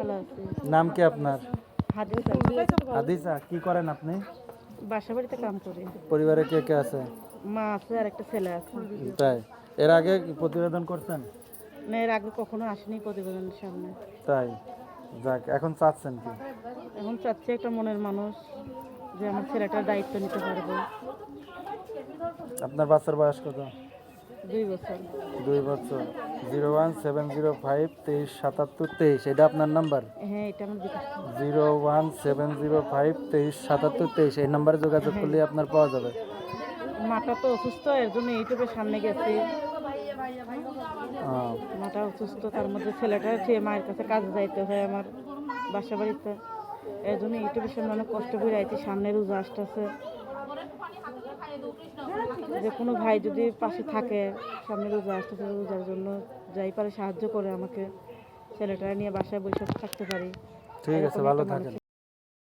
ভালো আছি। নাম কি আপনার? হাদিসা। হাদিসা, কি করেন আপনি? বাসা বাড়িতে কাম করি। পরিবারে কে কে আছে? মা আছে আর একটা ছেলে আছে। তাই, এর আগে কি প্রতিবেদন করছেন? না, এর আগে কখনো আসেনি প্রতিবেদনের সামনে। তাই, যাক, এখন চাচ্ছেন কি? এখন চাচ্ছি একটা মনের মানুষ যে আমার ছেলেটার দায়িত্ব নিতে পারবে। আপনার বাচ্চার বয়স কত? 2 বছর। 2 বছর। 01705237723, এটা আপনার নাম্বার? হ্যাঁ, এটা আমার বিকাশ। 01705237723, এই নাম্বারে যোগাযোগ করলে আপনার পাওয়া যাবে। মাটা তো অসুস্থ, এর জন্য ইউটিউবের সামনে গেছি। আহ, মাটা অসুস্থ, তার মধ্যে ছেলেটা সে মায়ের কাছে কাজে যাইতে হয় আমার বাসা বাড়িতে। এর জন্য ইউটিউবের সামনে অনেক কষ্ট করে আইছি। সামনে রোজা আসতেছে, যে কোনো ভাই যদি পাশে থাকে, সামনে রোজা আসতেছে, রোজার জন্য যাই পারে সাহায্য করে আমাকে, ছেলেটা নিয়ে বাসায় বসে থাকতে পারি। ঠিক আছে, ভালো থাকেন।